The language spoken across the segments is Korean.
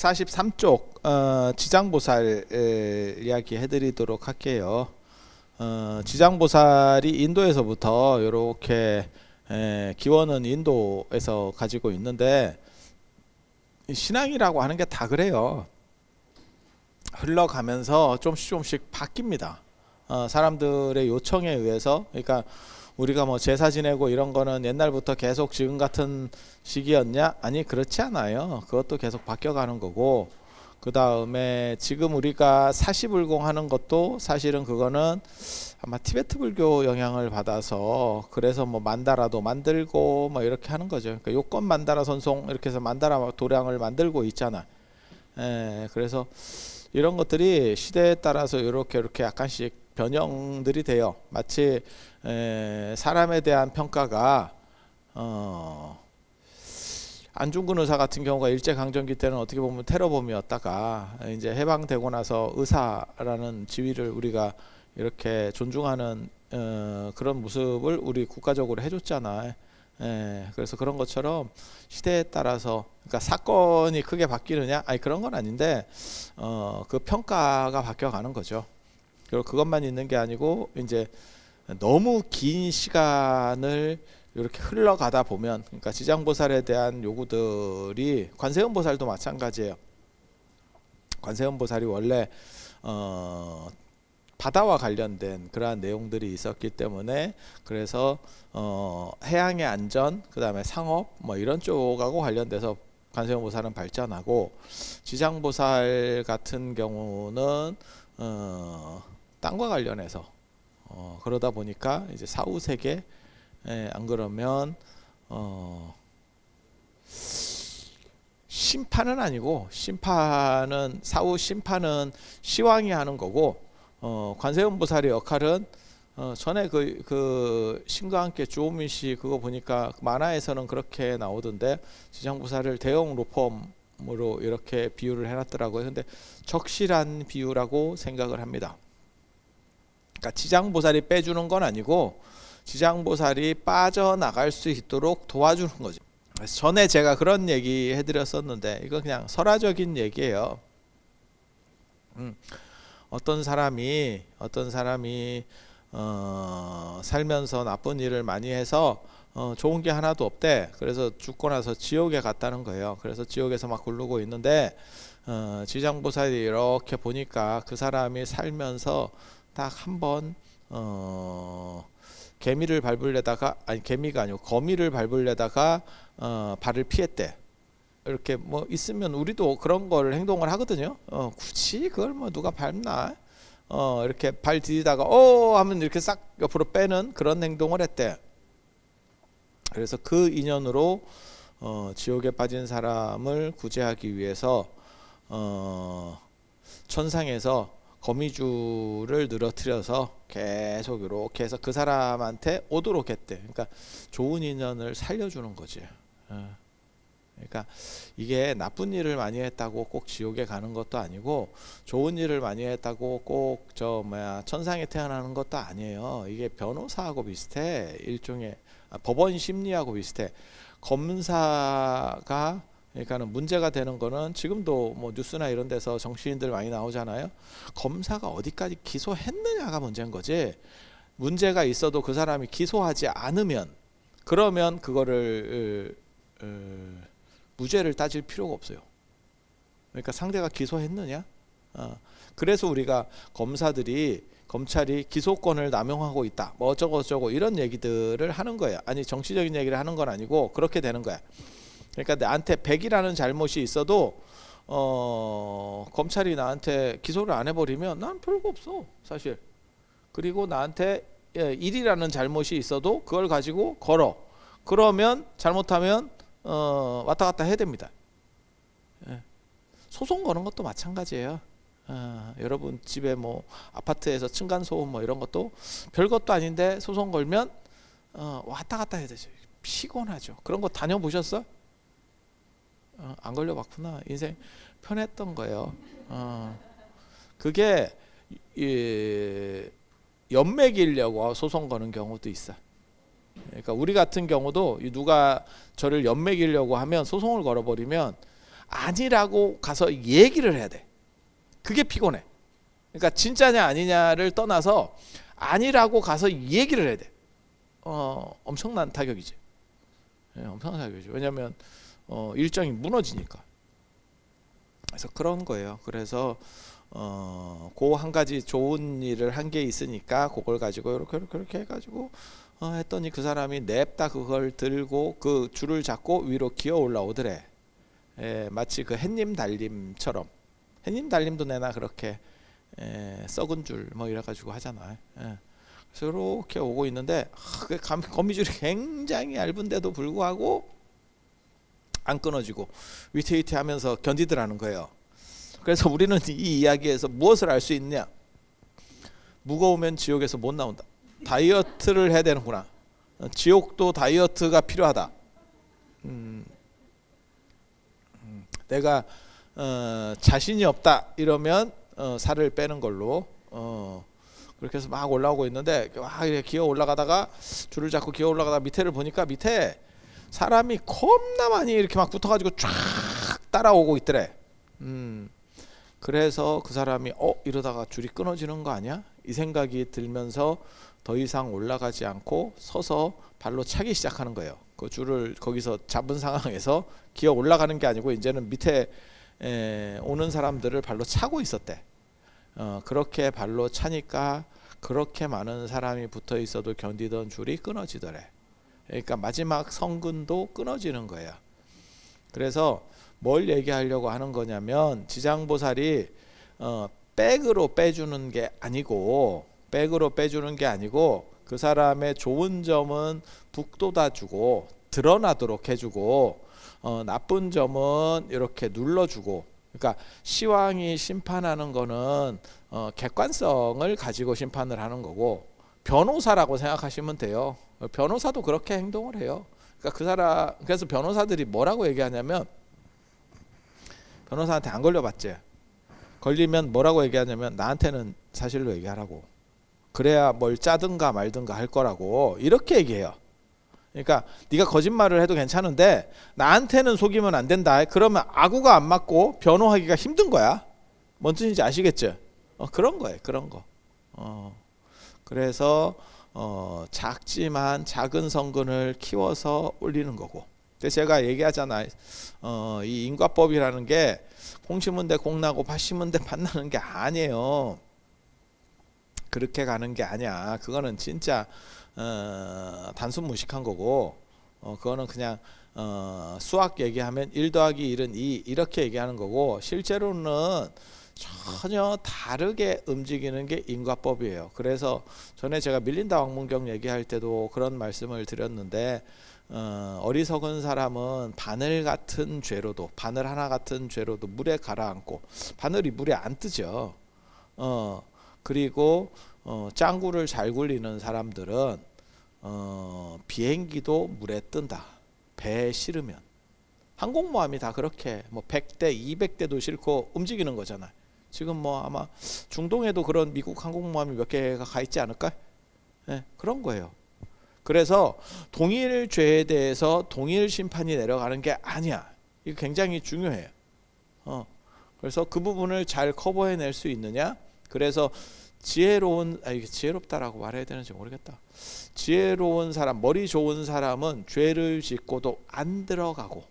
143쪽 지장보살 이야기 해드리도록 할게요. 지장보살이 인도에서부터 이렇게 기원은 인도에서 가지고 있는데, 신앙이라고 하는 게 다 그래요. 흘러가면서 조금씩 바뀝니다. 사람들의 요청에 의해서. 그러니까 우리가 뭐 제사 지내고 이런 거는 옛날부터 계속 지금 같은 시기였냐? 아니, 그렇지 않아요. 그것도 계속 바뀌어가는 거고, 그 다음에 지금 우리가 사시불공 하는 것도 사실은 그거는 아마 티베트 불교 영향을 받아서, 그래서 뭐 만다라도 만들고 뭐 이렇게 하는 거죠. 그러니까 요건 만다라 선송 이렇게 해서 만다라 도량을 만들고 있잖아. 그래서 이런 것들이 시대에 따라서 이렇게 약간씩 변형들이 돼요. 마치 사람에 대한 평가가 안중근 의사 같은 경우가 일제강점기 때는 어떻게 보면 테러범이었다가 이제 해방되고 나서 의사라는 지위를 우리가 이렇게 존중하는 그런 모습을 우리 국가적으로 해줬잖아. 그래서 그런 것처럼 시대에 따라서, 그러니까 사건이 크게 바뀌느냐? 아니, 그런 건 아닌데 그 평가가 바뀌어가는 거죠. 그리고 그것만 있는 게 아니고, 이제 너무 긴 시간을 이렇게 흘러가다 보면, 그러니까 지장보살에 대한 요구들이, 관세음보살도 마찬가지예요. 관세음보살이 원래 바다와 관련된 그러한 내용들이 있었기 때문에, 그래서 해양의 안전, 그 다음에 상업 뭐 이런 쪽하고 관련돼서 관세음보살은 발전하고, 지장보살 같은 경우는 땅과 관련해서 그러다 보니까 이제 사후세계, 안 그러면 심판은 아니고, 심판은 사후 심판은 시왕이 하는 거고, 관세음보살의 역할은 전에 그 신과 함께 주호민 씨 그거 보니까 만화에서는 그렇게 나오던데, 지장보살을 대형 로펌으로 이렇게 비유를 해놨더라고요. 근데 적실한 비유라고 생각을 합니다. 그러니까 지장보살이 빼주는 건 아니고, 지장보살이 빠져나갈 수 있도록 도와주는 거죠. 그래서 전에 제가 그런 얘기 해드렸었는데, 이거 그냥 설화적인 얘기예요. 어떤 사람이 살면서 나쁜 일을 많이 해서 좋은 게 하나도 없대. 그래서 죽고 나서 지옥에 갔다는 거예요. 그래서 지옥에서 막 굴르고 있는데, 지장보살이 이렇게 보니까 그 사람이 살면서 딱 한 번 개미를 밟으려다가, 아니 개미가 아니고 거미를 밟으려다가 발을 피했대. 이렇게 뭐 있으면 우리도 그런 걸 행동을 하거든요. 굳이 그걸 뭐 누가 밟나? 이렇게 발 디디다가 하면 이렇게 싹 옆으로 빼는 그런 행동을 했대. 그래서 그 인연으로 지옥에 빠진 사람을 구제하기 위해서 천상에서 거미줄을 늘어뜨려서 계속 이렇게 해서 그 사람한테 오도록 했대. 그러니까 좋은 인연을 살려주는 거지. 그러니까 이게 나쁜 일을 많이 했다고 꼭 지옥에 가는 것도 아니고, 좋은 일을 많이 했다고 꼭 천상에 태어나는 것도 아니에요. 이게 변호사하고 비슷해. 일종의 법원 심리하고 비슷해. 검사가, 그러니까는 문제가 되는 거는, 지금도 뭐 뉴스나 이런 데서 정치인들 많이 나오잖아요. 검사가 어디까지 기소했느냐가 문제인 거지. 문제가 있어도 그 사람이 기소하지 않으면, 그러면 그거를 무죄를 따질 필요가 없어요. 그러니까 상대가 기소했느냐? 그래서 우리가 검찰이 기소권을 남용하고 있다, 뭐 어쩌고 이런 얘기들을 하는 거예요. 아니, 정치적인 얘기를 하는 건 아니고 그렇게 되는 거야. 그러니까 나한테 100이라는 잘못이 있어도 검찰이 나한테 기소를 안 해버리면 난 별거 없어, 사실. 그리고 나한테 1이라는 잘못이 있어도 그걸 가지고 걸어. 그러면 잘못하면 왔다 갔다 해야 됩니다. 소송 거는 것도 마찬가지예요. 여러분 집에 뭐 아파트에서 층간소음 뭐 이런 것도 별것도 아닌데 소송 걸면 왔다 갔다 해야 되죠. 피곤하죠. 그런 거 다녀보셨어? 안 걸려봤구나. 인생 편했던 거예요. 그게 연맥이려고 소송 거는 경우도 있어. 그러니까 우리 같은 경우도 누가 저를 연맥이려고 하면, 소송을 걸어버리면 아니라고 가서 얘기를 해야 돼. 그게 피곤해. 그러니까 진짜냐 아니냐를 떠나서 아니라고 가서 얘기를 해야 돼. 엄청난 타격이지. 엄청난 타격이죠. 왜냐하면 일정이 무너지니까. 그래서 그런 거예요. 그래서 그 한 가지 좋은 일을 한 게 있으니까 그걸 가지고 이렇게 해가지고 했더니 그 사람이 냅다 그걸 들고 그 줄을 잡고 위로 기어 올라오더래. 마치 그 햇님 달림처럼. 햇님 달림도 내나 그렇게 썩은 줄 뭐 이래가지고 하잖아. 그래서 이렇게 오고 있는데 그 거미줄이 굉장히 얇은데도 불구하고 안 끊어지고 위태위태하면서 견디더라는 거예요. 그래서 우리는 이 이야기에서 무엇을 알 수 있냐? 무거우면 지옥에서 못 나온다. 다이어트를 해야 되는구나. 지옥도 다이어트가 필요하다. 내가 자신이 없다 이러면 살을 빼는 걸로 그렇게 해서 막 올라오고 있는데 막 이렇게 기어 올라가다가 줄을 잡고 기어 올라가다가 밑에를 보니까 밑에 사람이 겁나 많이 이렇게 막 붙어가지고 쫙 따라오고 있더래. 그래서 그 사람이 이러다가 줄이 끊어지는 거 아니야? 이 생각이 들면서 더 이상 올라가지 않고 서서 발로 차기 시작하는 거예요. 그 줄을 거기서 잡은 상황에서 기어 올라가는 게 아니고 이제는 밑에 오는 사람들을 발로 차고 있었대. 그렇게 발로 차니까 그렇게 많은 사람이 붙어 있어도 견디던 줄이 끊어지더래. 그러니까 마지막 성근도 끊어지는 거예요. 그래서 뭘 얘기하려고 하는 거냐면 지장보살이 백으로 빼주는 게 아니고 그 사람의 좋은 점은 북돋아주고 드러나도록 해주고 나쁜 점은 이렇게 눌러주고. 그러니까 시왕이 심판하는 거는 객관성을 가지고 심판을 하는 거고 변호사라고 생각하시면 돼요. 변호사도 그렇게 행동을 해요. 그러니까 그래서 변호사들이 뭐라고 얘기하냐면 변호사한테 안 걸려봤지. 걸리면 뭐라고 얘기하냐면 나한테는 사실로 얘기하라고. 그래야 뭘 짜든가 말든가 할 거라고 이렇게 얘기해요. 그러니까 네가 거짓말을 해도 괜찮은데 나한테는 속이면 안 된다. 그러면 아구가 안 맞고 변호하기가 힘든 거야. 뭔 뜻인지 아시겠죠? 그런 거예요. 그런 거. 그래서 작지만 작은 성근을 키워서 올리는 거고. 근데 제가 얘기하잖아요. 이 인과법이라는 게 공 심은 데 공 나고 밭 심은 데 밭 나는 게 아니에요. 그렇게 가는 게 아니야. 그거는 진짜 단순 무식한 거고 그거는 그냥 수학 얘기하면 1 더하기 1은 2 이렇게 얘기하는 거고 실제로는 전혀 다르게 움직이는 게 인과법이에요. 그래서 전에 제가 밀린다 왕문경 얘기할 때도 그런 말씀을 드렸는데 어리석은 사람은 바늘 같은 죄로도 바늘 하나 같은 죄로도 물에 가라앉고 바늘이 물에 안 뜨죠. 그리고 짱구를 잘 굴리는 사람들은 비행기도 물에 뜬다. 배에 실으면 항공모함이 다 그렇게 뭐 100대 200대도 싣고 움직이는 거잖아요. 지금 뭐 아마 중동에도 그런 미국 항공모함이 몇 개가 가 있지 않을까? 그런 거예요. 그래서 동일 죄에 대해서 동일 심판이 내려가는 게 아니야. 이거 굉장히 중요해요. 그래서 그 부분을 잘 커버해낼 수 있느냐? 그래서 이게 지혜롭다라고 말해야 되는지 모르겠다. 지혜로운 사람, 머리 좋은 사람은 죄를 짓고도 안 들어가고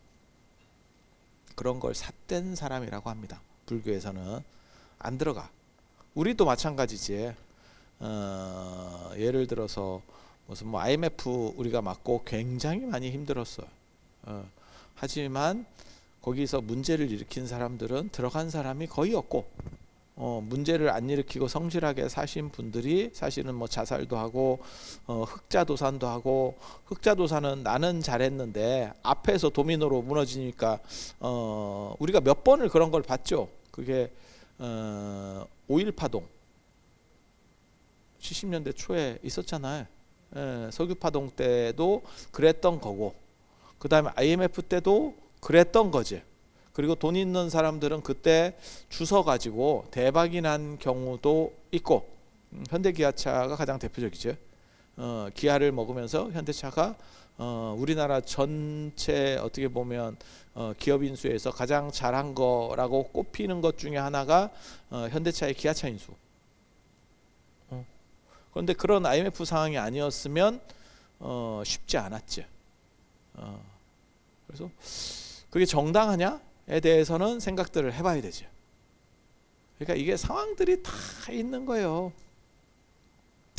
그런 걸 삿된 사람이라고 합니다. 불교에서는 안 들어가. 우리도 마찬가지지. 예를 들어서 무슨 뭐 IMF 우리가 맞고 굉장히 많이 힘들었어요. 하지만 거기서 문제를 일으킨 사람들은 들어간 사람이 거의 없고 문제를 안 일으키고 성실하게 사신 분들이 사실은 뭐 자살도 하고 흑자도산도 하고 흑자도산은 나는 잘했는데 앞에서 도미노로 무너지니까 우리가 몇 번을 그런 걸 봤죠. 그게 5.1 파동 70년대 초에 있었잖아요. 석유파동 때도 그랬던 거고 그 다음에 IMF 때도 그랬던 거지. 그리고 돈 있는 사람들은 그때 주서 가지고 대박이 난 경우도 있고 현대기아차가 가장 대표적이죠. 기아를 먹으면서 현대차가 우리나라 전체 어떻게 보면 기업 인수에서 가장 잘한 거라고 꼽히는 것 중에 하나가 현대차의 기아차 인수. 그런데 그런 IMF 상황이 아니었으면 쉽지 않았지. 그래서 그게 정당하냐에 대해서는 생각들을 해봐야 되지. 그러니까 이게 상황들이 다 있는 거예요.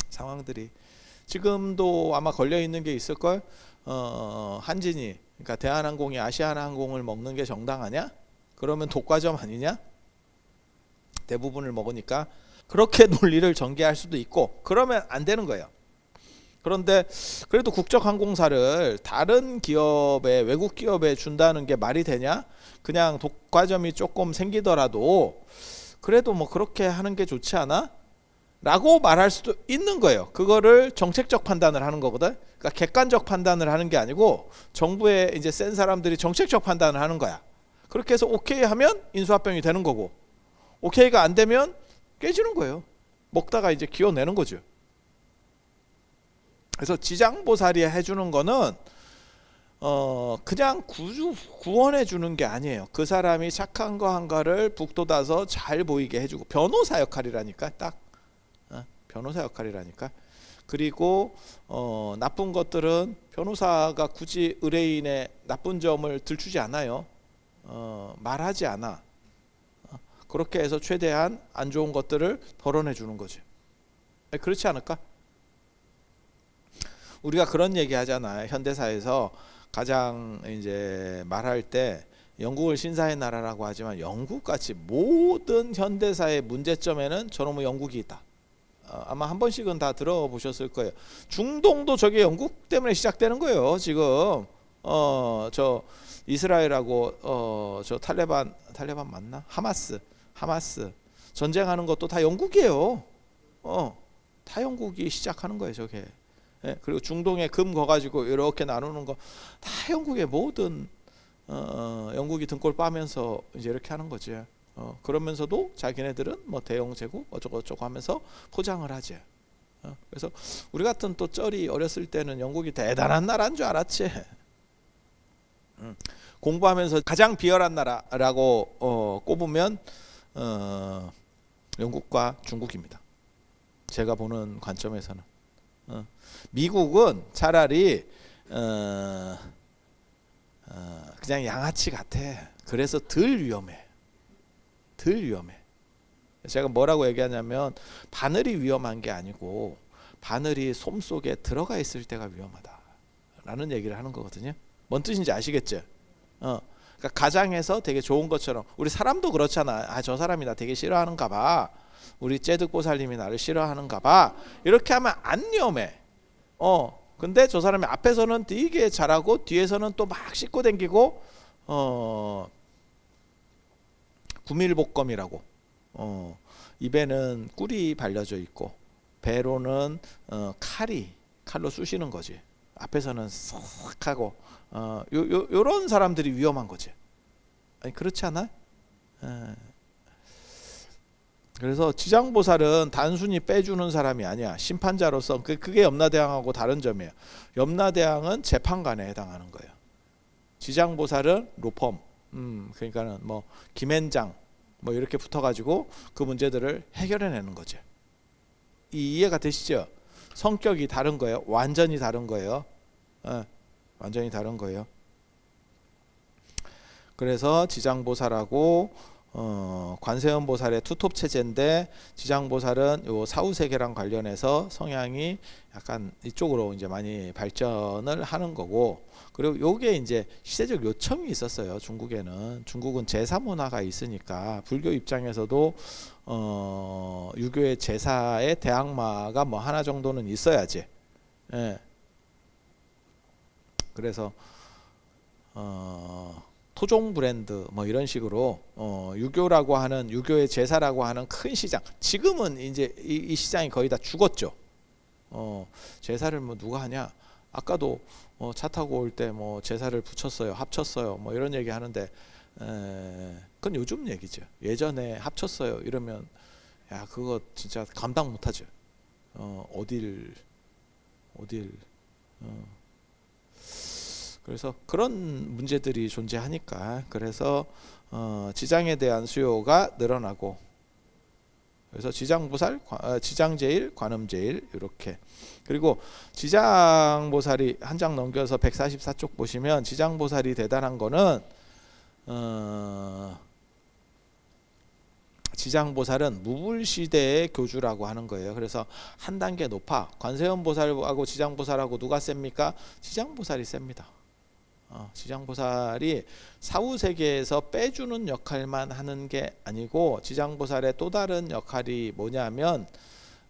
상황들이 지금도 아마 걸려 있는 게 있을 걸. 한진이, 그러니까 대한항공이 아시아나항공을 먹는 게 정당하냐? 그러면 독과점 아니냐? 대부분을 먹으니까 그렇게 논리를 전개할 수도 있고, 그러면 안 되는 거예요. 그런데 그래도 국적항공사를 다른 기업에, 외국 기업에 준다는 게 말이 되냐? 그냥 독과점이 조금 생기더라도 그래도 뭐 그렇게 하는 게 좋지 않아? 라고 말할 수도 있는 거예요. 그거를 정책적 판단을 하는 거거든. 그러니까 객관적 판단을 하는 게 아니고 정부에 이제 센 사람들이 정책적 판단을 하는 거야. 그렇게 해서 오케이 하면 인수합병이 되는 거고, 오케이가 안 되면 깨지는 거예요. 먹다가 이제 기어내는 거죠. 그래서 지장보살이 해주는 거는 그냥 구원해 주는 게 아니에요. 그 사람이 착한 거 한가를 북돋아서 잘 보이게 해주고, 변호사 역할이라니까. 딱 변호사 역할이라니까. 그리고 나쁜 것들은 변호사가 굳이 의뢰인의 나쁜 점을 들추지 않아요. 말하지 않아. 그렇게 해서 최대한 안 좋은 것들을 덜어내 주는 거지. 그렇지 않을까? 우리가 그런 얘기 하잖아요. 현대사에서 가장 이제 말할 때 영국을 신사의 나라라고 하지만 영국같이 모든 현대사의 문제점에는 저놈의 영국이 있다. 아마 한 번씩은 다 들어보셨을 거예요. 중동도 저게 영국 때문에 시작되는 거예요. 지금 저 이스라엘하고 저 탈레반 맞나? 하마스 전쟁하는 것도 다 영국이에요. 다 영국이 시작하는 거예요, 저게. 예, 그리고 중동에 금 거가지고 이렇게 나누는 거 다 영국의 모든 영국이 등골 빠면서 이제 이렇게 하는 거지. 그러면서도 자기네들은 뭐 대영 제국 어쩌고 하면서 포장을 하지. 그래서 우리 같은 또 쩔이 어렸을 때는 영국이 대단한 나라인 줄 알았지. 공부하면서 가장 비열한 나라라고 꼽으면 영국과 중국입니다. 제가 보는 관점에서는. 미국은 차라리 그냥 양아치 같아. 그래서 덜 위험해. 제가 뭐라고 얘기하냐면 바늘이 위험한 게 아니고 바늘이 솜 속에 들어가 있을 때가 위험하다라는 얘기를 하는 거거든요. 뭔 뜻인지 아시겠죠? 그러니까 가장에서 되게 좋은 것처럼, 우리 사람도 그렇잖아. 저 사람이 나 되게 싫어하는가 봐. 우리 째득보살님이 나를 싫어하는가 봐. 이렇게 하면 안 위험해. 근데 저 사람이 앞에서는 되게 잘하고 뒤에서는 또 막 씻고 댕기고 구밀복검이라고 입에는 꿀이 발려져 있고 배로는 칼로 쑤시는 거지. 앞에서는 싹 하고 요런 사람들이 위험한 거지. 아니 그렇지 않아? 그래서 지장보살은 단순히 빼주는 사람이 아니야. 심판자로서 그게 염라대왕하고 다른 점이에요. 염라대왕은 재판관에 해당하는 거예요. 지장보살은 로펌, 그러니까는 뭐 김앤장 뭐 이렇게 붙어가지고 그 문제들을 해결해내는 거죠. 이해가 되시죠? 성격이 다른 거예요. 완전히 다른 거예요. 완전히 다른 거예요. 그래서 지장보살하고 관세음보살의 투톱 체제인데, 지장보살은 요 사후세계랑 관련해서 성향이 약간 이쪽으로 이제 많이 발전을 하는 거고, 그리고 요게 이제 시대적 요청이 있었어요. 중국은 제사 문화가 있으니까 불교 입장에서도 유교의 제사의 대항마가 뭐 하나 정도는 있어야지. 예. 그래서 토종 브랜드 뭐 이런 식으로 유교라고 하는, 유교의 제사라고 하는 큰 시장, 지금은 이제 이 시장이 거의 다 죽었죠. 제사를 뭐 누가 하냐? 아까도 차 타고 올 때 뭐 제사를 붙였어요, 합쳤어요, 뭐 이런 얘기 하는데 그건 요즘 얘기죠. 예전에 합쳤어요 이러면 야 그거 진짜 감당 못하죠. 어딜 어딜 그래서 그런 문제들이 존재하니까 그래서 지장에 대한 수요가 늘어나고 그래서 지장보살, 지장제일, 관음제일 이렇게 그리고 지장보살이 한 장 넘겨서 144쪽 보시면 지장보살이 대단한 거는 지장보살은 무불시대의 교주라고 하는 거예요. 그래서 한 단계 높아. 관세음보살하고 지장보살하고 누가 셉니까? 지장보살이 셉니다. 지장보살이 사후세계에서 빼주는 역할만 하는 게 아니고 지장보살의 또 다른 역할이 뭐냐면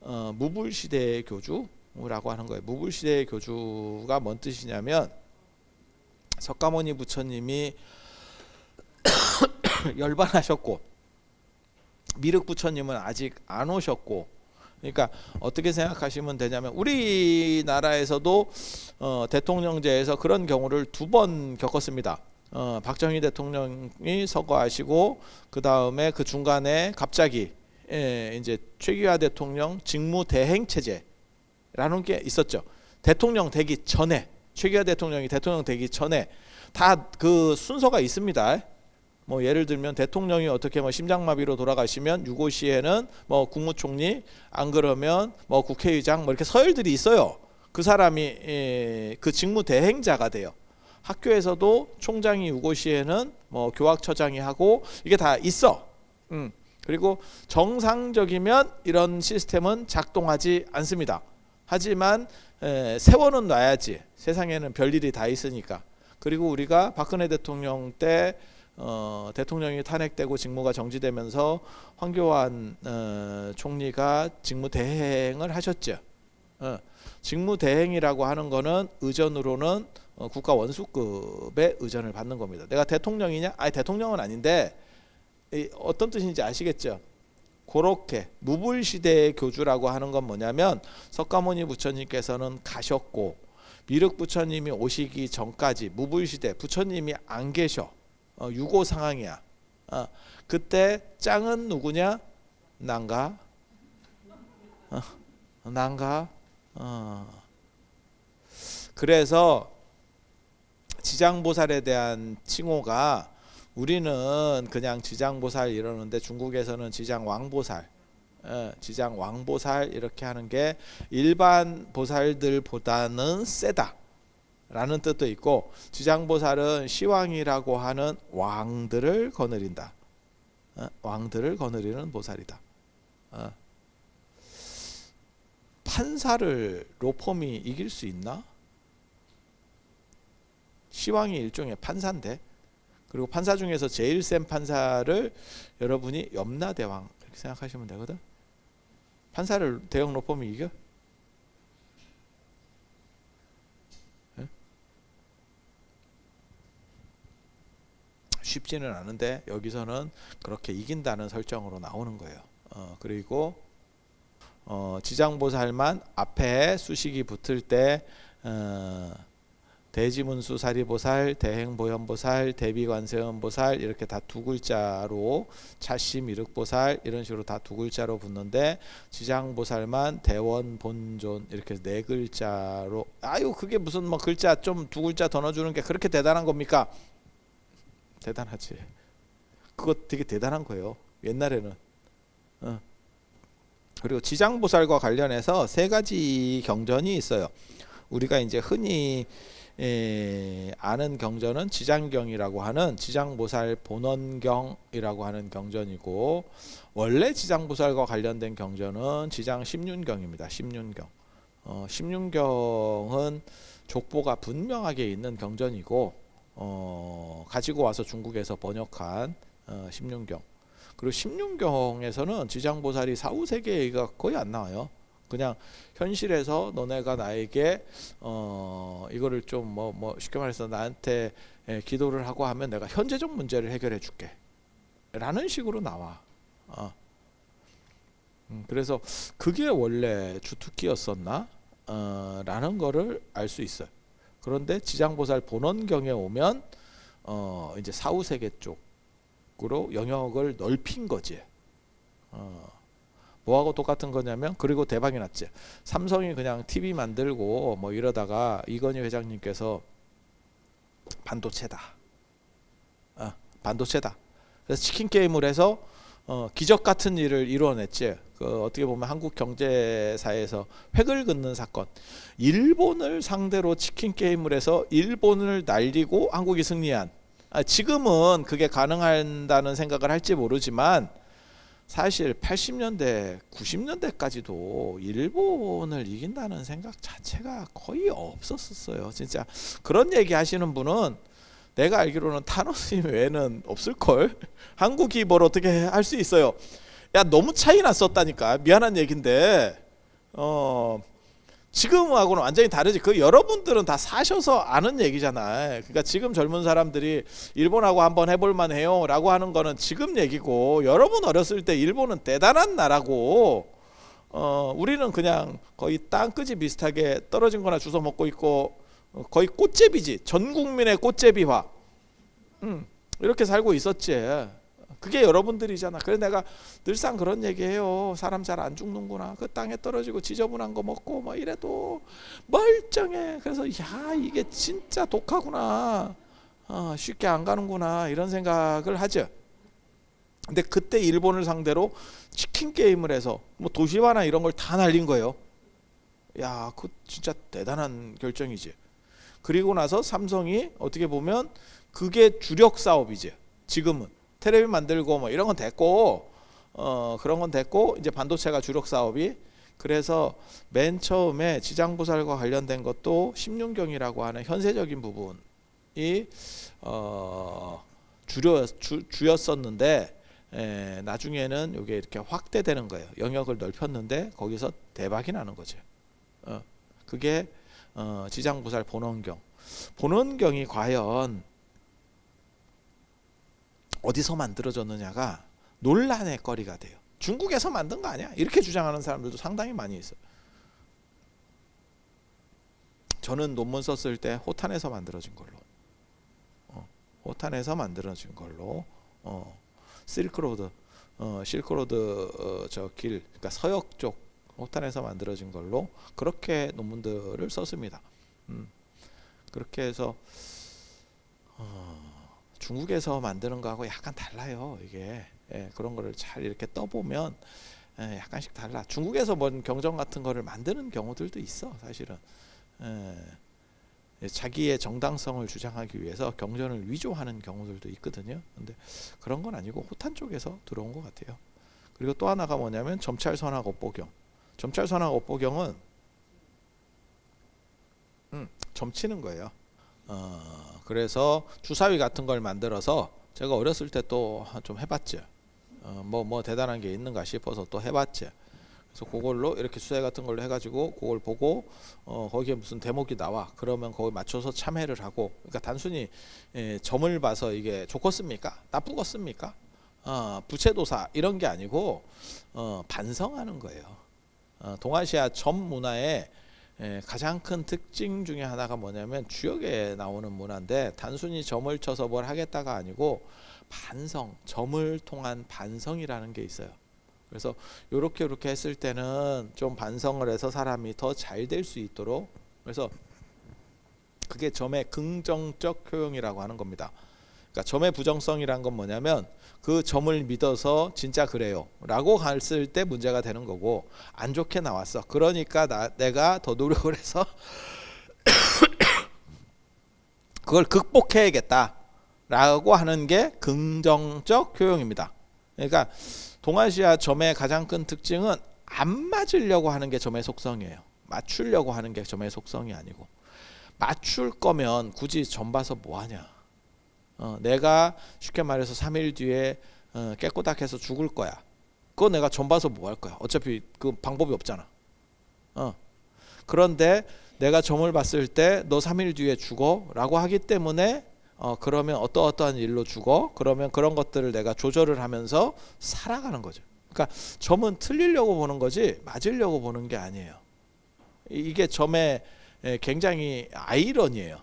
무불시대의 교주라고 하는 거예요. 무불시대의 교주가 뭔 뜻이냐면 석가모니 부처님이 열반하셨고 미륵 부처님은 아직 안 오셨고 그러니까 어떻게 생각하시면 되냐면 우리나라에서도 대통령제에서 그런 경우를 2번 겪었습니다. 박정희 대통령이 서거하시고 그 다음에 그 중간에 갑자기 이제 최규하 대통령 직무대행 체제라는 게 있었죠. 대통령 되기 전에 최규하 대통령이 대통령 되기 전에 다 그 순서가 있습니다. 뭐 예를 들면 대통령이 어떻게 뭐 심장마비로 돌아가시면 유고 시에는 뭐 국무총리 안 그러면 뭐 국회의장 뭐 이렇게 서열들이 있어요. 그 사람이 그 직무 대행자가 돼요. 학교에서도 총장이 유고 시에는 뭐 교학처장이 하고 이게 다 있어. 그리고 정상적이면 이런 시스템은 작동하지 않습니다. 하지만 세워는 놔야지. 세상에는 별일이 다 있으니까. 그리고 우리가 박근혜 대통령 때 대통령이 탄핵되고 직무가 정지되면서 황교안 총리가 직무대행을 하셨죠. 직무대행이라고 하는 거는 의전으로는 국가 원수급의 의전을 받는 겁니다. 내가 대통령이냐? 아니 대통령은 아닌데 어떤 뜻인지 아시겠죠? 그렇게 무불시대의 교주라고 하는 건 뭐냐면 석가모니 부처님께서는 가셨고 미륵 부처님이 오시기 전까지 무불시대 부처님이 안 계셔. 유고 상황이야. 그때 짱은 누구냐? 난가? 난가? 그래서 지장보살에 대한 칭호가 우리는 그냥 지장보살 이러는데 중국에서는 지장왕보살, 지장왕보살 이렇게 하는 게 일반 보살들보다는 세다. 라는 뜻도 있고 지장보살은 시왕이라고 하는 왕들을 거느린다. 왕들을 거느리는 보살이다. 판사를 로펌이 이길 수 있나? 시왕이 일종의 판사인데 그리고 판사 중에서 제일 센 판사를 여러분이 염라대왕 이렇게 생각하시면 되거든. 판사를 대형 로펌이 이겨? 쉽지는 않은데 여기서는 그렇게 이긴다는 설정으로 나오는 거예요. 그리고 지장보살만 앞에 수식이 붙을 때 대지문수사리보살, 대행보현보살, 대비관세음보살 이렇게 다 2글자로 차시미륵보살 이런 식으로 다 2글자로 붙는데 지장보살만 대원본존 이렇게 4글자로 아유 그게 무슨 뭐 글자 좀 2글자 더 넣어주는 게 그렇게 대단한 겁니까? 대단하지. 그거 되게 대단한 거예요. 옛날에는. 그리고 지장보살과 관련해서 3가지 경전이 있어요. 우리가 이제 흔히 아는 경전은 지장경이라고 하는 지장보살 본원경이라고 하는 경전이고 원래 지장보살과 관련된 경전은 지장 십륜경입니다. 십륜경. 십륜경은 족보가 분명하게 있는 경전이고 가지고 와서 중국에서 번역한 십륜경. 그리고 십륜경에서는 지장보살이 사후세계가 거의 안 나와요. 그냥 현실에서 너네가 나에게 이거를 좀 뭐 쉽게 말해서 나한테 기도를 하고 하면 내가 현재적 문제를 해결해 줄게 라는 식으로 나와. 그래서 그게 원래 주특기였었나 라는 거를 알 수 있어요. 그런데 지장보살 본원경에 오면 이제 사후세계 쪽으로 영역을 넓힌 거지. 뭐하고 똑같은 거냐면, 그리고 대박이 났지. 삼성이 그냥 TV 만들고 뭐 이러다가 이건희 회장님께서 반도체다. 반도체다. 그래서 치킨 게임을 해서 기적 같은 일을 이루어냈지. 그 어떻게 보면 한국 경제사에서 획을 긋는 사건. 일본을 상대로 치킨 게임을 해서 일본을 날리고 한국이 승리한. 지금은 그게 가능한다는 생각을 할지 모르지만 사실 80년대, 90년대까지도 일본을 이긴다는 생각 자체가 거의 없었어요. 진짜 그런 얘기 하시는 분은 내가 알기로는 타노스님 외에는 없을걸. 한국이 뭘 어떻게 할 수 있어요. 야, 너무 차이 났었다니까. 미안한 얘긴데 지금하고는 완전히 다르지. 그 여러분들은 다 사셔서 아는 얘기잖아. 그러니까 지금 젊은 사람들이 일본하고 한번 해볼 만해요 라고 하는 거는 지금 얘기고, 여러분 어렸을 때 일본은 대단한 나라고 우리는 그냥 거의 땅끝이 비슷하게 떨어진 거나 주워 먹고 있고, 거의 꽃제비지. 전 국민의 꽃제비화. 이렇게 살고 있었지. 그게 여러분들이잖아. 그래서 내가 늘상 그런 얘기해요. 사람 잘 안 죽는구나. 그 땅에 떨어지고 지저분한 거 먹고 뭐 이래도 멀쩡해. 그래서 야, 이게 진짜 독하구나. 쉽게 안 가는구나. 이런 생각을 하죠. 근데 그때 일본을 상대로 치킨 게임을 해서 뭐 도시화나 이런 걸 다 날린 거예요. 야, 그 진짜 대단한 결정이지. 그리고 나서 삼성이 어떻게 보면 그게 주력 사업이지. 지금은 텔레비 만들고 뭐 이런 건 됐고, 그런 건 됐고, 이제 반도체가 주력 사업이. 그래서 맨 처음에 지장부살과 관련된 것도 심윤경이라고 하는 현세적인 부분이 주였었는데, 나중에는 이게 이렇게 확대되는 거예요. 영역을 넓혔는데 거기서 대박이 나는 거죠. 그게 지장부살 본원경이 과연 어디서 만들어졌느냐가 논란의 거리가 돼요. 중국에서 만든 거 아니야? 이렇게 주장하는 사람들도 상당히 많이 있어요. 저는 논문 썼을 때 호탄에서 만들어진 걸로, 호탄에서 만들어진 걸로, 실크로드 저 길, 그러니까 서역 쪽 호탄에서 만들어진 걸로 그렇게 논문들을 썼습니다. 그렇게 해서 중국에서 만드는 거하고 약간 달라요. 이게 그런 거를 잘 이렇게 떠보면 약간씩 달라. 중국에서 뭔 경전 같은 거를 만드는 경우들도 있어. 사실은 자기의 정당성을 주장하기 위해서 경전을 위조하는 경우들도 있거든요. 근데 그런 건 아니고 호탄 쪽에서 들어온 것 같아요. 그리고 또 하나가 뭐냐면 점찰선악 업보경. 점찰선악 업보경은 점치는 거예요. 그래서 주사위 같은 걸 만들어서, 제가 어렸을 때 또 좀 해봤죠. 뭐 대단한 게 있는가 싶어서 또 해봤죠. 그래서 그걸로 이렇게 수사위 같은 걸로 해가지고 그걸 보고 거기에 무슨 대목이 나와. 그러면 거기 맞춰서 참회를 하고. 그러니까 단순히 점을 봐서 이게 좋겠습니까? 나쁘겠습니까? 부채도사 이런 게 아니고 반성하는 거예요. 동아시아 점 문화의 가장 큰 특징 중에 하나가 뭐냐면 주역에 나오는 문화인데, 단순히 점을 쳐서 뭘 하겠다가 아니고 반성, 점을 통한 반성이라는 게 있어요. 그래서 요렇게 했을 때는 좀 반성을 해서 사람이 더 잘 될 수 있도록, 그래서 그게 점의 긍정적 효용이라고 하는 겁니다. 그러니까 점의 부정성이란 건 뭐냐면 그 점을 믿어서 진짜 그래요 라고 갔을 때 문제가 되는 거고, 안 좋게 나왔어. 그러니까 내가 더 노력을 해서 그걸 극복해야겠다 라고 하는 게 긍정적 효용입니다. 그러니까 동아시아 점의 가장 큰 특징은 안 맞으려고 하는 게 점의 속성이에요. 맞추려고 하는 게 점의 속성이 아니고, 맞출 거면 굳이 점 봐서 뭐하냐. 내가 쉽게 말해서 3일 뒤에 깨꼬닥해서 죽을 거야. 그거 내가 점 봐서 뭐 할 거야. 어차피 그 방법이 없잖아. 그런데 내가 점을 봤을 때 너 3일 뒤에 죽어 라고 하기 때문에 그러면 어떠한 일로 죽어? 그러면 그런 것들을 내가 조절을 하면서 살아가는 거죠. 그러니까 점은 틀리려고 보는 거지 맞으려고 보는 게 아니에요. 이게 점의 굉장히 아이러니예요.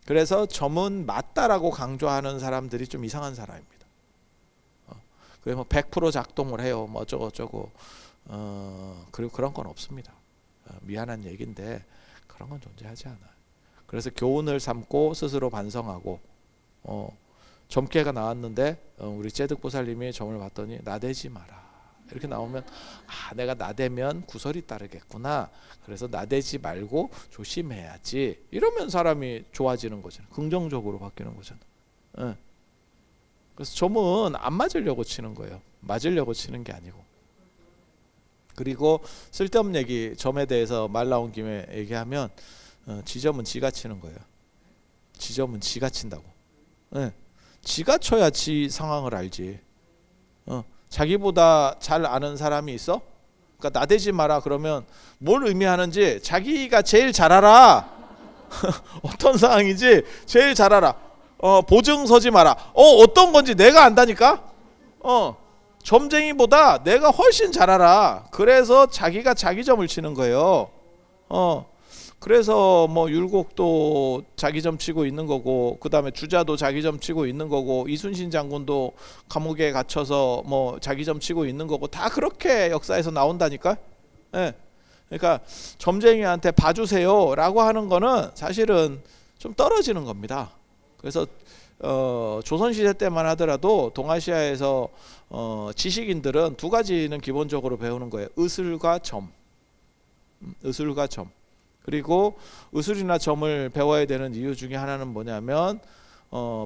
그래서 점은 맞다라고 강조하는 사람들이 좀 이상한 사람입니다. 그게 뭐 100% 작동을 해요. 뭐 어쩌고 저쩌고. 그리고 그런 건 없습니다. 미안한 얘기인데 그런 건 존재하지 않아요. 그래서 교훈을 삼고 스스로 반성하고 점괘가 나왔는데 우리 제득보살님이 점을 봤더니 나대지 마라 이렇게 나오면 내가 나대면 구설이 따르겠구나. 그래서 나대지 말고 조심해야지. 이러면 사람이 좋아지는 거잖아요. 긍정적으로 바뀌는 거잖아요. 예. 그래서 점은 안 맞으려고 치는 거예요. 맞으려고 치는 게 아니고. 그리고 쓸데없는 얘기 점에 대해서 말 나온 김에 얘기하면 지점은 지가 치는 거예요. 지점은 지가 친다고. 예. 지가 쳐야 지 상황을 알지. 자기보다 잘 아는 사람이 있어? 그러니까 나대지 마라 그러면 뭘 의미하는지 자기가 제일 잘 알아. 어떤 상황인지 제일 잘 알아. 보증 서지 마라. 어떤 건지 내가 안다니까. 점쟁이보다 내가 훨씬 잘 알아. 그래서 자기가 자기 점을 치는 거예요. 그래서 뭐 율곡도 자기 점 치고 있는 거고, 그 다음에 주자도 자기 점 치고 있는 거고, 이순신 장군도 감옥에 갇혀서 뭐 자기 점 치고 있는 거고, 다 그렇게 역사에서 나온다니까. 예. 그러니까 점쟁이한테 봐주세요라고 하는 거는 사실은 좀 떨어지는 겁니다. 그래서 조선시대 때만 하더라도 동아시아에서 지식인들은 두 가지는 기본적으로 배우는 거예요. 의술과 점. 의술과 점. 그리고 의술이나 점을 배워야 되는 이유 중에 하나는 뭐냐면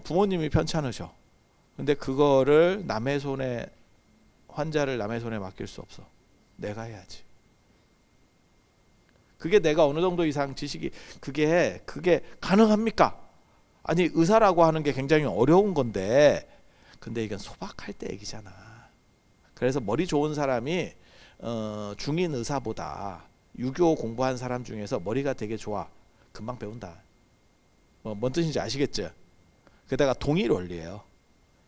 부모님이 편찮으셔. 근데 그거를 남의 손에, 환자를 남의 손에 맡길 수 없어. 내가 해야지. 그게 내가 어느 정도 이상 지식이 그게 가능합니까? 아니 의사라고 하는 게 굉장히 어려운 건데, 근데 이건 소박할 때 얘기잖아. 그래서 머리 좋은 사람이 중인 의사보다 유교 공부한 사람 중에서 머리가 되게 좋아. 금방 배운다. 뭔 뜻인지 아시겠죠? 게다가 동일 원리예요.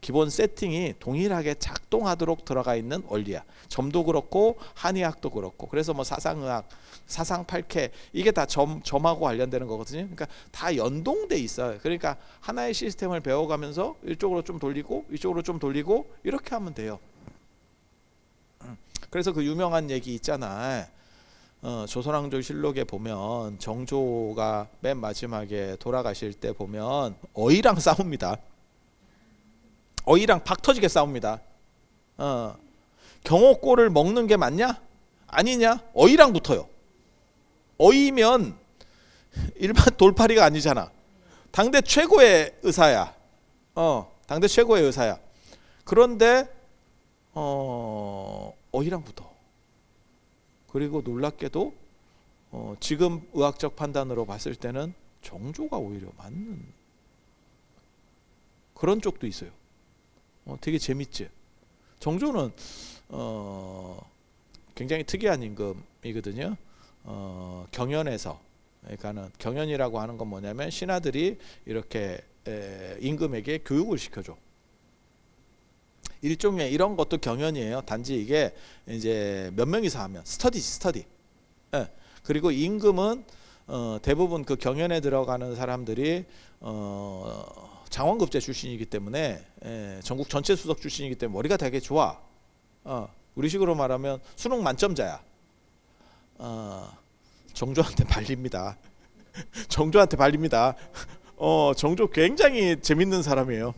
기본 세팅이 동일하게 작동하도록 들어가 있는 원리야. 점도 그렇고 한의학도 그렇고. 그래서 뭐 사상의학, 사상팔캐 이게 다 점하고 관련되는 거거든요. 그러니까 다 연동돼 있어요. 그러니까 하나의 시스템을 배워가면서 이쪽으로 좀 돌리고 이쪽으로 좀 돌리고 이렇게 하면 돼요. 그래서 그 유명한 얘기 있잖아. 조선왕조실록에 보면 정조가 맨 마지막에 돌아가실 때 보면 어이랑 싸웁니다. 어이랑 박 터지게 싸웁니다. 경호골을 먹는 게 맞냐? 아니냐? 어이랑 붙어요. 어이면 일반 돌팔이가 아니잖아. 당대 최고의 의사야. 당대 최고의 의사야. 그런데 어이랑 붙어. 그리고 놀랍게도 지금 의학적 판단으로 봤을 때는 정조가 오히려 맞는 그런 쪽도 있어요. 되게 재밌지. 정조는 굉장히 특이한 임금이거든요. 경연에서, 그러니까는 경연이라고 하는 건 뭐냐면 신하들이 이렇게 임금에게 교육을 시켜줘. 일종의 이런 것도 경연이에요. 단지 이게 이제 몇 명이서 하면 스터디. 예. 그리고 임금은 대부분 그 경연에 들어가는 사람들이 장원급제 출신이기 때문에 전국 전체 수석 출신이기 때문에 머리가 되게 좋아. 우리식으로 말하면 수능 만점자야. 정조한테 발립니다. 정조한테 발립니다. 정조 굉장히 재밌는 사람이에요.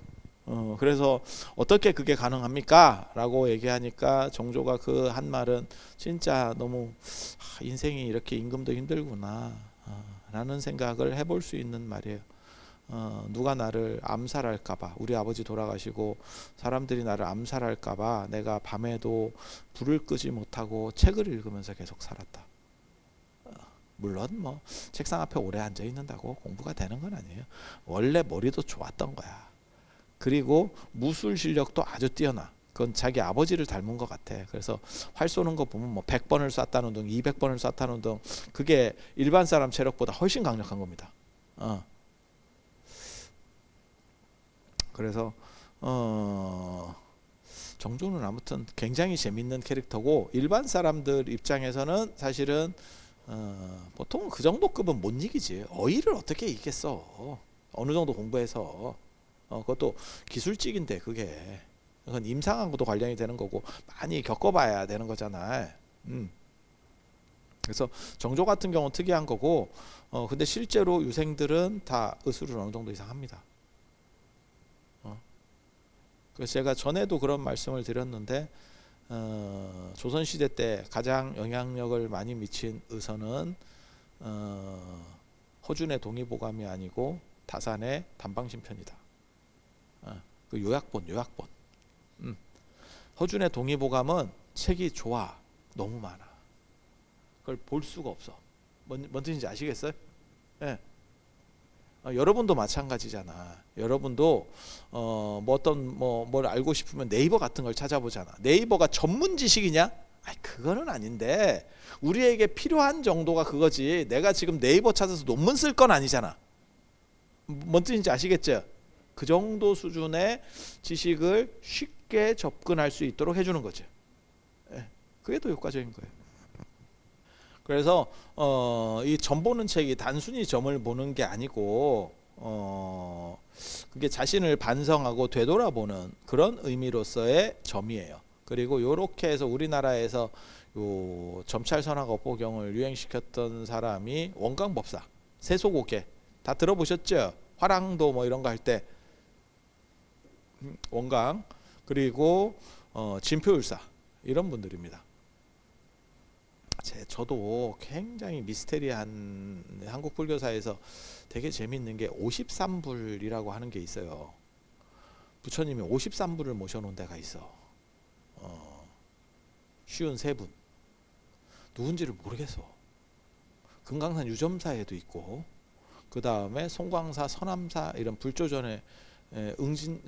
그래서 어떻게 그게 가능합니까? 라고 얘기하니까 정조가 그 한 말은 진짜 너무 인생이 이렇게 임금도 힘들구나 라는 생각을 해볼 수 있는 말이에요. 누가 나를 암살할까봐, 우리 아버지 돌아가시고 사람들이 나를 암살할까봐 내가 밤에도 불을 끄지 못하고 책을 읽으면서 계속 살았다. 물론 뭐 책상 앞에 오래 앉아 있는다고 공부가 되는 건 아니에요. 원래 머리도 좋았던 거야. 그리고 무술 실력도 아주 뛰어나. 그건 자기 아버지를 닮은 것 같아. 그래서 활 쏘는 거 보면 뭐 100번을 쐈다는 등 200번을 쐈다는 등 그게 일반 사람 체력보다 훨씬 강력한 겁니다. 그래서 정조는 아무튼 굉장히 재밌는 캐릭터고, 일반 사람들 입장에서는 사실은 보통 그 정도 급은 못 이기지. 어이를 어떻게 이기겠어. 어느 정도 공부해서. 그것도 기술직인데 그게. 그건 임상하고도 관련이 되는 거고 많이 겪어봐야 되는 거잖아. 그래서 정조 같은 경우는 특이한 거고, 근데 실제로 유생들은 다 의술을 어느 정도 이상 합니다. 그래서 제가 전에도 그런 말씀을 드렸는데, 조선시대 때 가장 영향력을 많이 미친 의서는 허준의 동의보감이 아니고 다산의 단방신편이다. 그 요약본. 허준의 동의보감은 책이 좋아. 너무 많아. 그걸 볼 수가 없어. 뭔 뜻인지 아시겠어요? 예. 여러분도 마찬가지잖아. 여러분도 뭘 알고 싶으면 네이버 같은 걸 찾아보잖아. 네이버가 전문 지식이냐? 아니, 그거는 아닌데 우리에게 필요한 정도가 그거지. 내가 지금 네이버 찾아서 논문 쓸 건 아니잖아. 뭔 뜻인지 아시겠죠? 그 정도 수준의 지식을 쉽게 접근할 수 있도록 해주는 거죠. 예. 그게 더 효과적인 거예요. 그래서 이 점 보는 책이 단순히 점을 보는 게 아니고 그게 자신을 반성하고 되돌아보는 그런 의미로서의 점이에요. 그리고 요렇게 해서 우리나라에서 요 점찰선하고 업보경을 유행시켰던 사람이 원광법사, 세소고개 다 들어보셨죠? 화랑도 뭐 이런 거 할 때 원광, 그리고 진표율사 이런 분들입니다. 저도 굉장히 미스테리한 한국 불교사에서 되게 재밌는 게 53불이라고 하는 게 있어요. 부처님이 53불을 모셔놓은 데가 있어. 쉬운 세 분. 누군지를 모르겠어. 금강산 유점사에도 있고, 그 다음에 송광사, 서남사 이런 불조전에 응진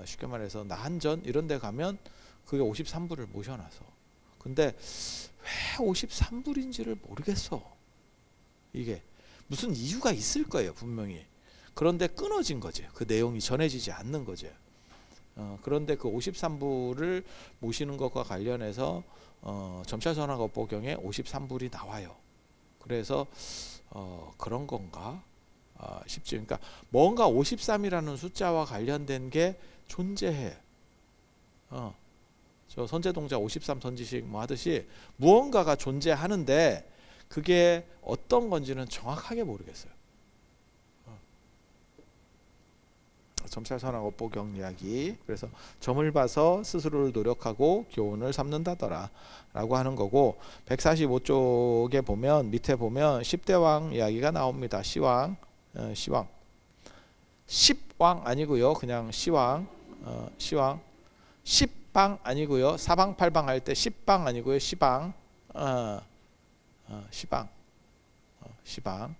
쉽게 말해서 나한전 이런 데 가면 그게 53불을 모셔놔서. 근데 왜 53불인지를 모르겠어. 이게 무슨 이유가 있을 거예요, 분명히. 그런데 끊어진 거지. 그 내용이 전해지지 않는 거지. 그런데 그 53불을 모시는 것과 관련해서 점찰선하고 업보경에 53불이 나와요. 그래서 그런 건가 싶지. 그러니까 뭔가 53이라는 숫자와 관련된 게 존재해. 저 선제동자 53 던지식 뭐 하듯이 무언가가 존재하는데 그게 어떤 건지는 정확하게 모르겠어요. 점찰선하고 업보경 이야기. 그래서 점을 봐서 스스로를 노력하고 교훈을 삼는다더라 라고 하는 거고, 145쪽에 보면 밑에 보면 10대왕 이야기가 나옵니다. 시왕, 시왕, 10왕 아니고요, 그냥 시왕, 시왕. 10방 아니고요, 사방 팔방 할 때 10방 아니고요, 시방, 시방, 시방.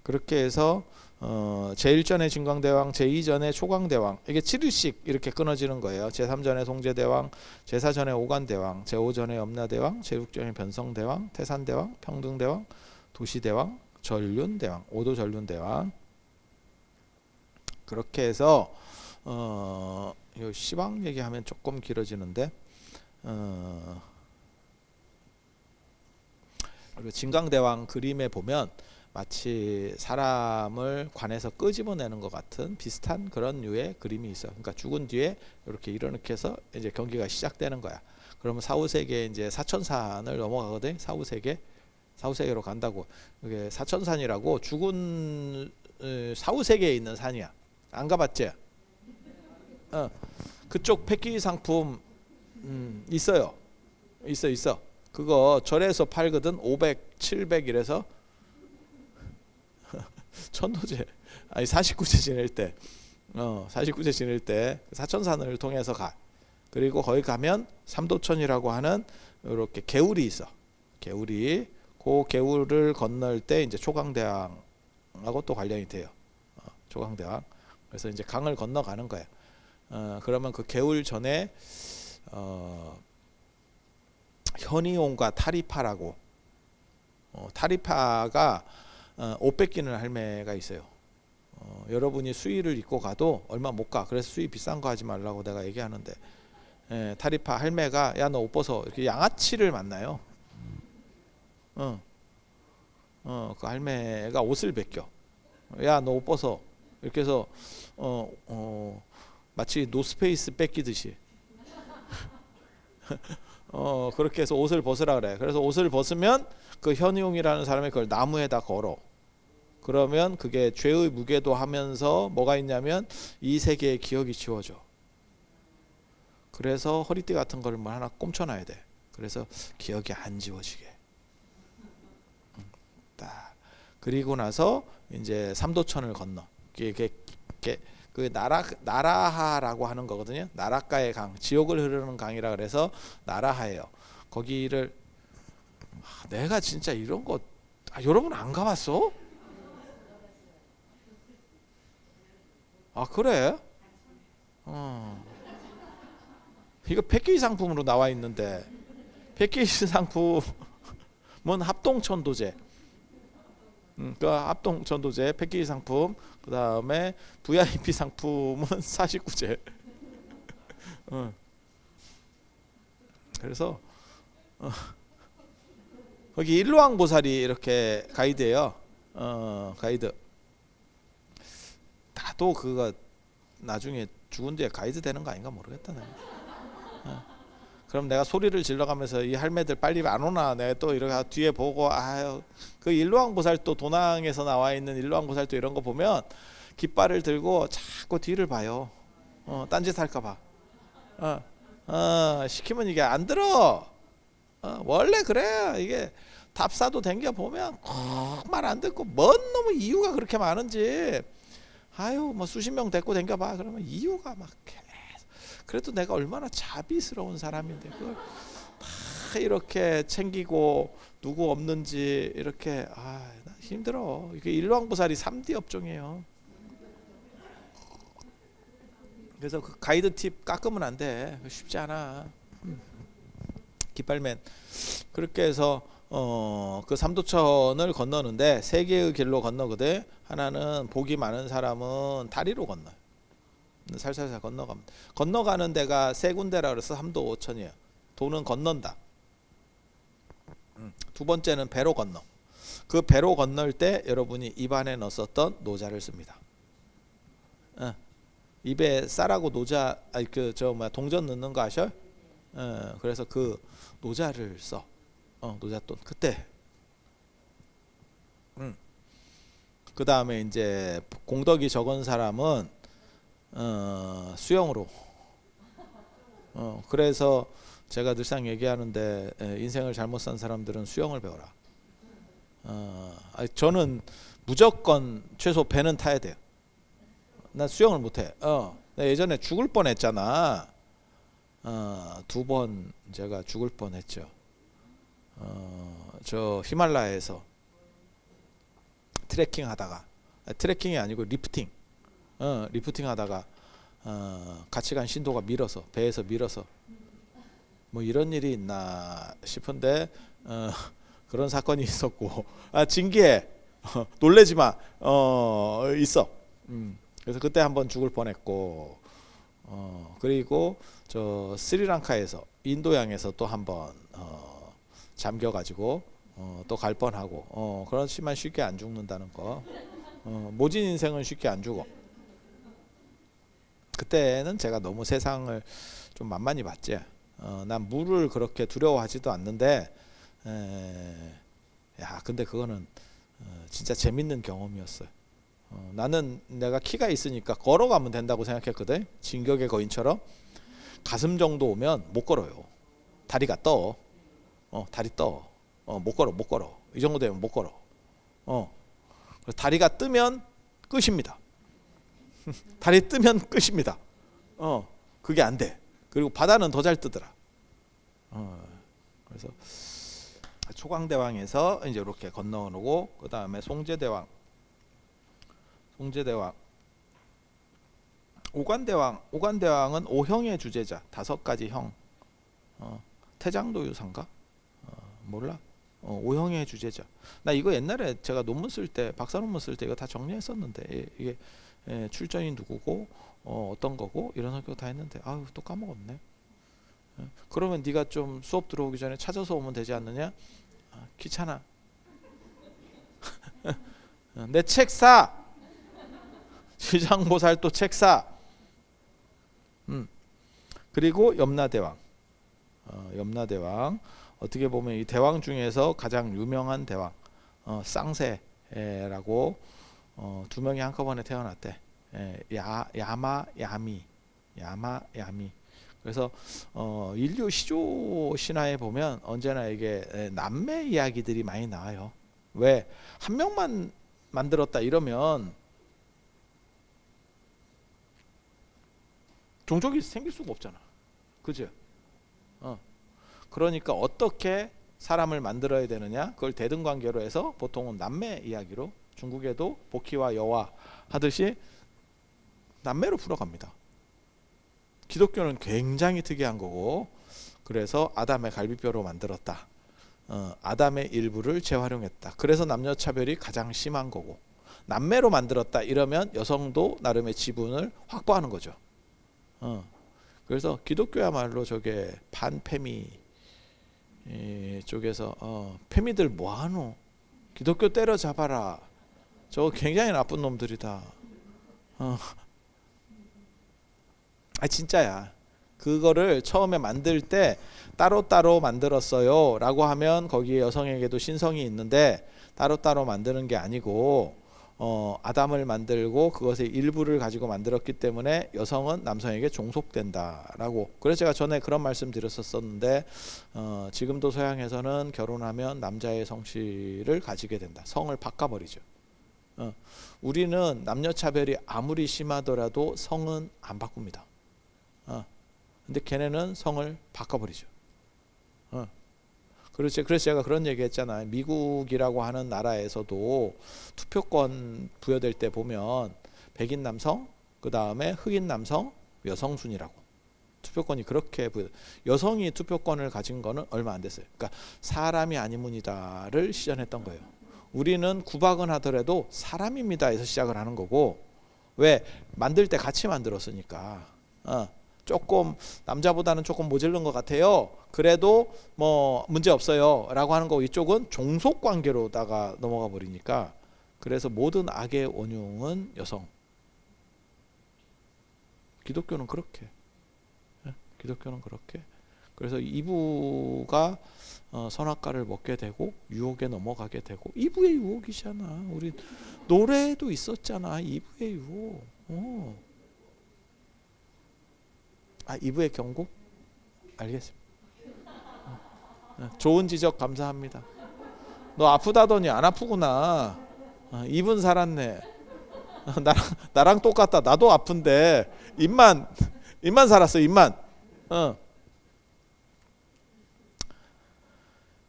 그렇게 해서 제1전의 진광대왕, 제2전의 초광대왕, 이게 7일씩 이렇게 끊어지는 거예요. 제3전의 송제대왕, 제4전의 오간대왕, 제5전의 염라대왕, 제6전의 변성대왕, 태산대왕, 평등대왕, 도시대왕, 전륜대왕, 오도전륜대왕. 그렇게 해서 요 시방 얘기하면 조금 길어지는데, 그리고 진광대왕 그림에 보면 마치 사람을 관에서 끄집어내는 것 같은 비슷한 그런 류의 그림이 있어요. 그러니까 죽은 뒤에 이렇게 일어나게 해서 이제 경기가 시작되는 거야. 그러면 사후세계 이제 사천산을 넘어가거든. 사후세계로 간다고. 이게 사천산이라고 죽은 사후세계에 있는 산이야. 안 가봤지? 그쪽 패키지 상품 있어요. 있어. 그거 절에서 팔거든. 500, 700 이래서 천도제 아니 49제 지낼 때 49제 지낼 때 사천산을 통해서 가. 그리고 거기 가면 삼도천이라고 하는 이렇게 개울이 있어. 개울이 그 개울을 건널 때 이제 초강대왕하고 또 관련이 돼요. 초강대왕. 그래서 이제 강을 건너가는 거야. 그러면 그 개울 전에 현이온과 타리파라고 타리파가 옷 뺏기는 할매가 있어요. 여러분이 수의를 입고 가도 얼마 못 가. 그래서 수의 비싼 거 하지 말라고 내가 얘기하는데, 타리파 할매가 야 너 옷 벗어 이렇게 양아치를 만나요. 그 할매가 옷을 벗겨. 야 너 옷 벗어 이렇게 해서 마치 노스페이스 뺏기듯이 그렇게 해서 옷을 벗으라 그래. 그래서 옷을 벗으면 그 현용이라는 사람이 그걸 나무에다 걸어. 그러면 그게 죄의 무게도 하면서 뭐가 있냐면 이 세계의 기억이 지워져. 그래서 허리띠 같은 걸 뭐 하나 꼼쳐놔야 돼. 그래서 기억이 안 지워지게. 딱. 그리고 나서 이제 삼도천을 건너. 이게 그 나라하라고 하는 거거든요. 나라가의 강, 지옥을 흐르는 강이라 그래서 나라하예요. 거기를 내가 진짜 이런 거 여러분 안 가봤어? 그래? 이거 패키지 상품으로 나와 있는데 패키지 상품은 합동천도제. 그 합동천도제 패키지 상품. 그 다음에 VIP 상품은 사식구제. 그래서 거기 일로왕보살이 이렇게 가이드예요. 가이드. 나도 그거 나중에 죽은 뒤에 가이드 되는 거 아닌가 모르겠다. 그럼 내가 소리를 질러가면서 이 할매들 빨리 안 오나 내가 또 이렇게 뒤에 보고 아유 그 일로왕보살 또 도낭에서 나와 있는 일로왕보살 또 이런 거 보면 깃발을 들고 자꾸 뒤를 봐요. 딴짓 할까 봐. 시키면 이게 안 들어. 원래 그래. 이게 답사도 댕겨 보면 꼭 말 안 듣고 뭔 놈의 이유가 그렇게 많은지 아유 뭐 수십 명 데리고 댕겨 봐. 그러면 이유가 막 그래도 내가 얼마나 자비스러운 사람인데 그걸 다 이렇게 챙기고 누구 없는지 이렇게 힘들어. 이게 일왕보살이 3D 업종이에요. 그래서 그 가이드 팁 깎으면 안 돼. 쉽지 않아. 깃발맨. 그렇게 해서 그 삼도천을 건너는데 세 개의 길로 건너거든. 하나는 복이 많은 사람은 다리로 건너요. 살살살 건너가는 데가 세 군데라 그래서 삼도오천이에요. 도는 건넌다. 두 번째는 배로 건너. 그 배로 건널 때 여러분이 입안에 넣었던 노자를 씁니다. 입에 쌀하고 노자 동전 넣는 거 아셔? 그래서 그 노자를 써. 노잣돈 그때. 그 다음에 이제 공덕이 적은 사람은 수영으로. 그래서 제가 늘상 얘기하는데 인생을 잘못 산 사람들은 수영을 배워라. 저는 무조건 최소 배는 타야 돼요. 난 수영을 못해. 예전에 죽을 뻔했잖아. 2번 제가 죽을 뻔했죠. 저 히말라야에서 트레킹 하다가 트레킹이 아니고 리프팅. 리프팅 하다가 같이 간 신도가 밀어서 배에서 밀어서 뭐 이런 일이 있나 싶은데 그런 사건이 있었고 징계해. 놀래지 마. 있어. 그래서 그때 한번 죽을 뻔했고 그리고 저 스리랑카에서 인도양에서 또 한번 잠겨가지고 또 갈 뻔하고 그렇지만 쉽게 안 죽는다는 거. 모진 인생은 쉽게 안 죽어. 그때는 제가 너무 세상을 좀 만만히 봤지. 난 물을 그렇게 두려워하지도 않는데 근데 그거는 진짜 재밌는 경험이었어요. 나는 내가 키가 있으니까 걸어가면 된다고 생각했거든. 진격의 거인처럼. 가슴 정도 오면 못 걸어요. 다리가 떠. 다리 떠. 못 걸어. 이 정도 되면 못 걸어. 다리가 뜨면 끝입니다. 다리 뜨면 끝입니다. 그게 안 돼. 그리고 바다는 더 잘 뜨더라. 그래서 초강대왕에서 이제 이렇게 건너오고 그 다음에 송제대왕, 오관대왕은 5형의 주제자, 5가지 형. 태장도유상가? 몰라. 5형의 주제자. 나 이거 옛날에 제가 논문 쓸 때, 박사 논문 쓸 때 이거 다 정리했었는데 이게 출전이 누구고 어떤 거고 이런 성격 다 했는데 또 까먹었네. 그러면 네가 좀 수업 들어오기 전에 찾아서 오면 되지 않느냐? 귀찮아. 내 책 사. 지장보살 또 책 사. 그리고 염라대왕. 염라대왕 어떻게 보면 이 대왕 중에서 가장 유명한 대왕 쌍세라고 두 명이 한꺼번에 태어났대. 야마야미. 그래서 인류 시조 신화에 보면 언제나 이게 남매 이야기들이 많이 나와요. 왜 한 명만 만들었다 이러면 종족이 생길 수가 없잖아. 그죠? 그러니까 어떻게 사람을 만들어야 되느냐, 그걸 대등관계로 해서 보통은 남매 이야기로, 중국에도 복희와 여화 하듯이 남매로 풀어갑니다. 기독교는 굉장히 특이한 거고, 그래서 아담의 갈비뼈로 만들었다. 아담의 일부를 재활용했다. 그래서 남녀차별이 가장 심한 거고, 남매로 만들었다 이러면 여성도 나름의 지분을 확보하는 거죠. 그래서 기독교야말로 저게 반페미 쪽에서 페미들 뭐하노? 기독교 때려잡아라. 저거 굉장히 나쁜 놈들이다. 진짜야. 그거를 처음에 만들 때 따로따로 만들었어요 라고 하면 거기에 여성에게도 신성이 있는데, 따로따로 만드는 게 아니고 아담을 만들고 그것의 일부를 가지고 만들었기 때문에 여성은 남성에게 종속된다라고. 그래서 제가 전에 그런 말씀 드렸었는데, 지금도 서양에서는 결혼하면 남자의 성씨를 가지게 된다. 성을 바꿔버리죠. 우리는 남녀차별이 아무리 심하더라도 성은 안 바꿉니다. 근데 걔네는 성을 바꿔버리죠. 그래서 제가 그런 얘기 했잖아요. 미국이라고 하는 나라에서도 투표권 부여될 때 보면 백인 남성, 그 다음에 흑인 남성, 여성 순이라고 투표권이 그렇게 여성이 투표권을 가진 거는 얼마 안 됐어요. 그러니까 사람이 아니문이다를 시전했던 거예요. 우리는 구박은 하더라도 사람입니다에서 시작을 하는 거고, 왜 만들 때 같이 만들었으니까 조금 남자보다는 조금 모자른 것 같아요. 그래도 뭐 문제 없어요 라고 하는 거, 이쪽은 종속 관계로다가 넘어가 버리니까. 그래서 모든 악의 원흉은 여성. 기독교는 그렇게. 기독교는 그렇게. 그래서 이브가 선악과를 먹게 되고 유혹에 넘어가게 되고, 이브의 유혹이잖아. 우리 노래에도 있었잖아. 이브의 유혹. 이브의 경고? 알겠습니다. 좋은 지적 감사합니다. 너 아프다더니 안 아프구나. 입은 살았네. 나랑 똑같다. 나도 아픈데 입만 살았어. 입만.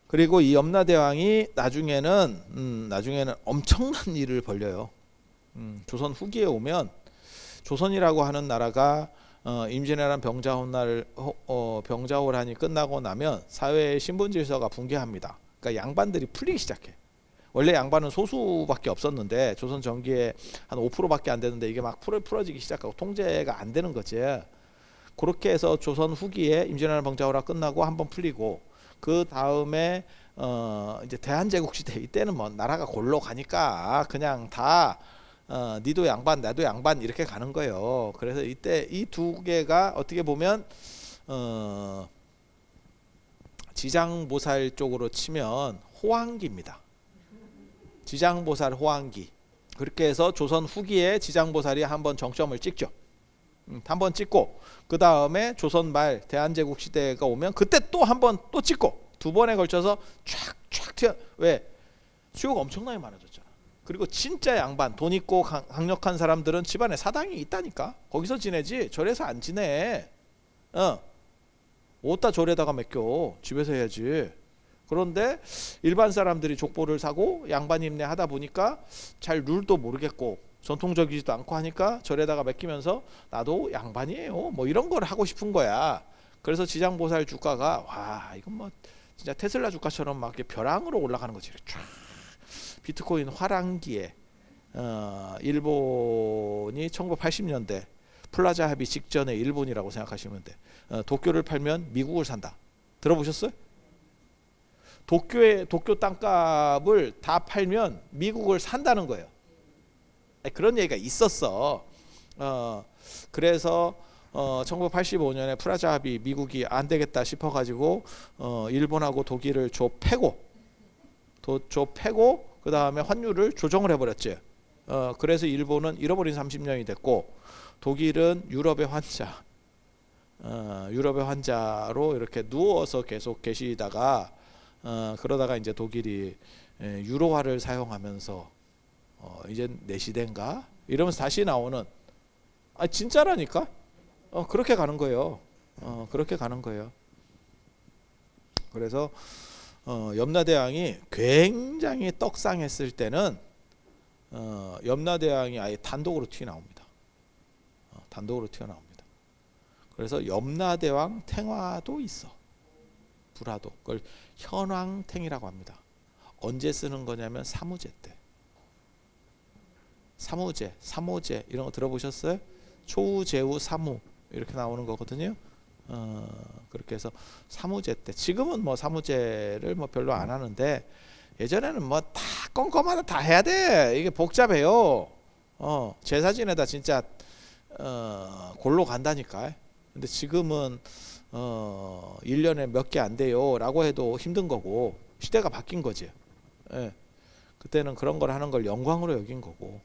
그리고 이 염라대왕이 나중에는 엄청난 일을 벌려요. 조선 후기에 오면, 조선이라고 하는 나라가 임진왜란 병자호란이 끝나고 나면 사회의 신분 질서가 붕괴합니다. 그러니까 양반들이 풀리기 시작해. 원래 양반은 소수밖에 없었는데 조선 전기에 한 5%밖에 안 되는데 이게 막 풀어지기 시작하고 통제가 안 되는 거지. 그렇게 해서 조선 후기에 임진왜란 병자호란 끝나고 한번 풀리고, 그 다음에 이제 대한제국 시대, 이때는 뭐 나라가 골로 가니까 그냥 다 니도 양반 나도 양반 이렇게 가는 거예요. 그래서 이때 이 두 개가 어떻게 보면 지장보살 쪽으로 치면 호황기입니다. 지장보살 호황기. 그렇게 해서 조선 후기에 지장보살이 한번 정점을 찍죠. 한번 찍고, 그 다음에 조선 말 대한제국 시대가 오면 그때 또 한번 또 찍고, 두 번에 걸쳐서 촥촥 튀어. 왜? 수요가 엄청나게 많아졌잖아. 그리고 진짜 양반, 돈 있고 강력한 사람들은 집안에 사당이 있다니까. 거기서 지내지 절에서 안 지내. 어디다 절에다가 맡겨. 집에서 해야지. 그런데 일반 사람들이 족보를 사고 양반 임내 하다 보니까 잘 룰도 모르겠고 전통적이지도 않고 하니까 절에다가 맡기면서 나도 양반이에요 뭐 이런 걸 하고 싶은 거야. 그래서 지장보살 주가가 와 이건 뭐 진짜 테슬라 주가처럼 막 벼랑으로 올라가는 거지. 쫙 비트코인 화랑기에 일본이 1980년대 플라자 합의 직전의 일본이라고 생각하시면 돼. 도쿄를 팔면 미국을 산다. 들어보셨어요? 도쿄 땅값을 다 팔면 미국을 산다는 거예요. 그런 얘기가 있었어. 그래서 1985년에 프라자 합의 미국이 안 되겠다 싶어 가지고 일본하고 독일을 줘 패고 그다음에 환율을 조정을 해 버렸지. 그래서 일본은 잃어버린 30년이 됐고 독일은 유럽의 환자로 이렇게 누워서 계속 계시다가 그러다가 이제 독일이 유로화를 사용하면서 이제 내 시대인가 이러면서 다시 나오는 진짜라니까. 그렇게 가는 거예요. 그렇게 가는 거예요. 그래서 염라대왕이 굉장히 떡상했을 때는 염라대왕이 아예 단독으로 튀어나옵니다. 단독으로 튀어나옵니다. 그래서 염라대왕 탱화도 있어. 불화도. 그걸 현왕탱이라고 합니다. 언제 쓰는 거냐면 사무제 때. 사무제, 삼오제 이런 거 들어보셨어요? 초우, 제우, 사무 이렇게 나오는 거거든요. 그렇게 해서 사무제 때. 지금은 뭐 사무제를 뭐 별로 안 하는데 예전에는 뭐 다 꼼꼼하다 다 해야 돼. 이게 복잡해요. 제사 지내다 진짜 골로 간다니까. 근데 지금은 1년에 몇 개 안 돼요 라고 해도 힘든 거고 시대가 바뀐 거지. 예. 그때는 그런 걸 하는 걸 영광으로 여긴 거고